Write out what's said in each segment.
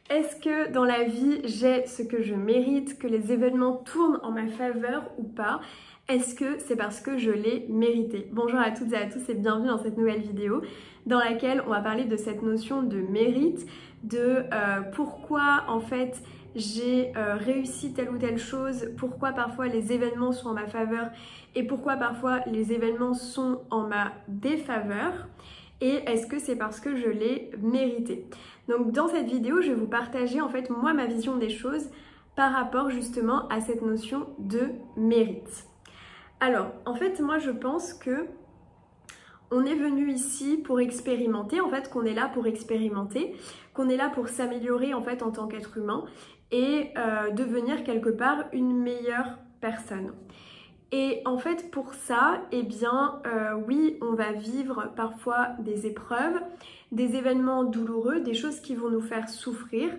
Est-ce que dans la vie, j'ai ce que je mérite, que les événements tournent en ma faveur ou pas? Est-ce que c'est parce que je l'ai mérité? Bonjour à toutes et à tous et bienvenue dans cette nouvelle vidéo dans laquelle on va parler de cette notion de mérite, de pourquoi en fait j'ai réussi telle ou telle chose, pourquoi parfois les événements sont en ma faveur et pourquoi parfois les événements sont en ma défaveur. Et est-ce que c'est parce que je l'ai mérité? Donc dans cette vidéo, je vais vous partager en fait moi ma vision des choses par rapport justement à cette notion de mérite. Alors en fait moi je pense que on est venu ici pour expérimenter, en fait qu'on est là pour expérimenter, qu'on est là pour s'améliorer en fait en tant qu'être humain et devenir quelque part une meilleure personne. Et en fait pour ça, eh bien oui, on va vivre parfois des épreuves, des événements douloureux, des choses qui vont nous faire souffrir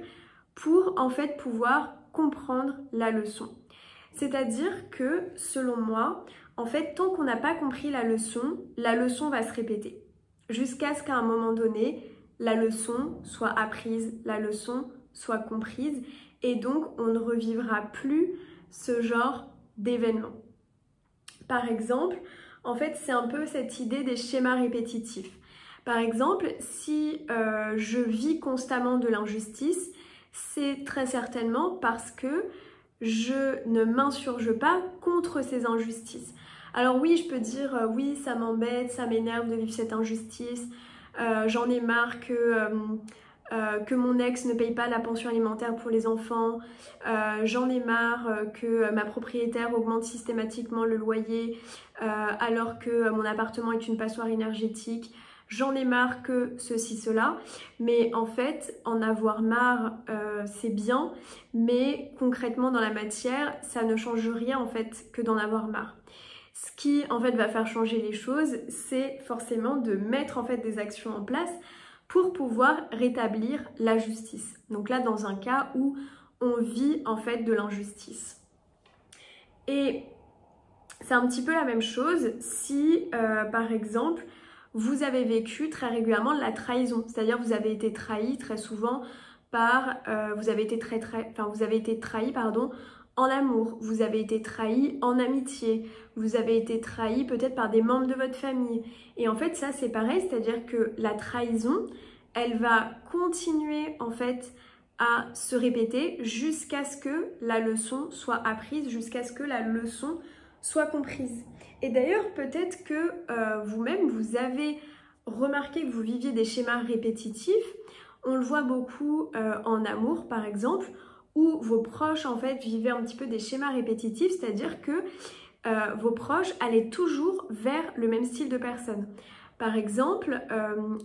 pour en fait pouvoir comprendre la leçon. C'est-à-dire que selon moi, en fait tant qu'on n'a pas compris la leçon va se répéter. Jusqu'à ce qu'à un moment donné, la leçon soit apprise, la leçon soit comprise et donc on ne revivra plus ce genre d'événement. Par exemple, en fait, c'est un peu cette idée des schémas répétitifs. Par exemple, si je vis constamment de l'injustice, c'est très certainement parce que je ne m'insurge pas contre ces injustices. Alors oui, je peux dire oui, ça m'embête, ça m'énerve de vivre cette injustice, j'en ai marre que mon ex ne paye pas la pension alimentaire pour les enfants, j'en ai marre que ma propriétaire augmente systématiquement le loyer alors que mon appartement est une passoire énergétique, j'en ai marre que ceci, cela, mais en fait en avoir marre c'est bien, mais concrètement dans la matière ça ne change rien en fait que d'en avoir marre. Ce qui en fait va faire changer les choses, c'est forcément de mettre en fait des actions en place pour pouvoir rétablir la justice. Donc là, dans un cas où on vit en fait de l'injustice. Et c'est un petit peu la même chose si, par exemple, vous avez vécu très régulièrement de la trahison. C'est-à-dire vous avez été trahi très souvent par... vous avez été trahi, pardon, en amour, vous avez été trahi en amitié, vous avez été trahi peut-être par des membres de votre famille. Et en fait, ça c'est pareil, c'est-à-dire que la trahison, elle va continuer en fait à se répéter jusqu'à ce que la leçon soit apprise, jusqu'à ce que la leçon soit comprise. Et d'ailleurs, peut-être que vous-même, vous avez remarqué que vous viviez des schémas répétitifs. On le voit beaucoup en amour, par exemple, où vos proches en fait vivaient un petit peu des schémas répétitifs, c'est-à-dire que vos proches allaient toujours vers le même style de personne. Par exemple,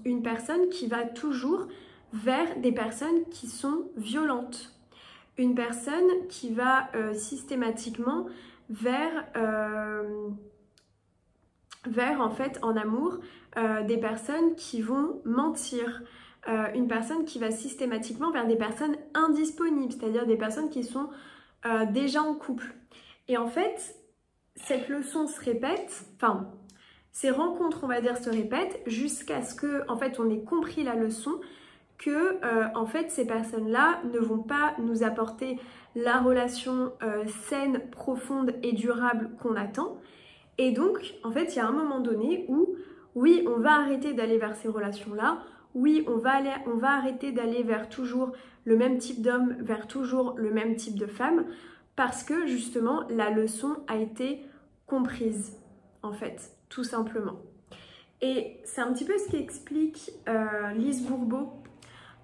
une personne qui va toujours vers des personnes qui sont violentes. Une personne qui va systématiquement vers en fait en amour des personnes qui vont mentir. Une personne qui va systématiquement vers des personnes indisponibles, c'est-à-dire des personnes qui sont déjà en couple. Et en fait, cette leçon se répète, enfin, ces rencontres, on va dire, se répètent jusqu'à ce que, en fait, on ait compris la leçon, que, en fait, ces personnes-là ne vont pas nous apporter la relation saine, profonde et durable qu'on attend. Et donc, en fait, il y a un moment donné où, oui, on va arrêter d'aller vers ces relations-là. Oui, on va arrêter d'aller vers toujours le même type d'homme, vers toujours le même type de femme, parce que justement la leçon a été comprise, en fait, tout simplement. Et c'est un petit peu ce qu'explique Lise Bourbeau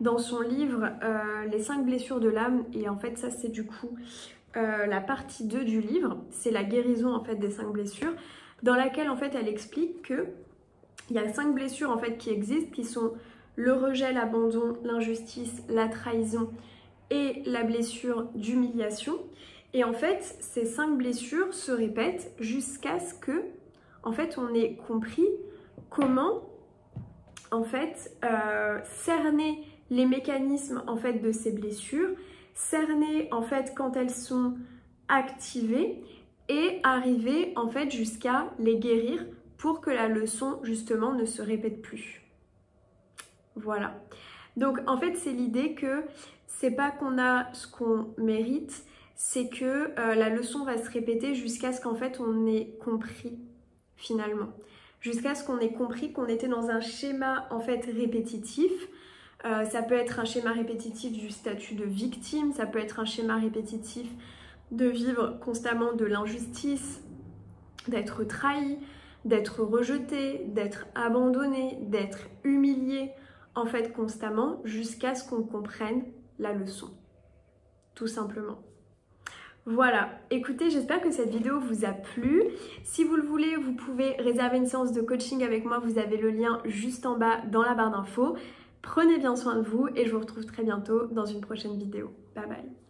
dans son livre Les 5 blessures de l'âme, et en fait ça c'est du coup la partie 2 du livre, c'est la guérison en fait des 5 blessures, dans laquelle en fait elle explique que il y a 5 blessures en fait qui existent, qui sont le rejet, l'abandon, l'injustice, la trahison et la blessure d'humiliation. Et en fait, ces 5 blessures se répètent jusqu'à ce que, en fait, on ait compris comment, en fait, cerner les mécanismes, en fait, de ces blessures, cerner, en fait, quand elles sont activées et arriver, en fait, jusqu'à les guérir pour que la leçon, justement, ne se répète plus. Voilà. Donc en fait c'est l'idée que c'est pas qu'on a ce qu'on mérite, c'est que la leçon va se répéter jusqu'à ce qu'en fait on ait compris finalement. Jusqu'à ce qu'on ait compris qu'on était dans un schéma en fait répétitif. Ça peut être un schéma répétitif du statut de victime, ça peut être un schéma répétitif de vivre constamment de l'injustice, d'être trahi, d'être rejeté, d'être abandonné, d'être humilié, en fait constamment, jusqu'à ce qu'on comprenne la leçon, tout simplement. Voilà, écoutez, j'espère que cette vidéo vous a plu. Si vous le voulez, vous pouvez réserver une séance de coaching avec moi, vous avez le lien juste en bas dans la barre d'infos. Prenez bien soin de vous et je vous retrouve très bientôt dans une prochaine vidéo. Bye bye.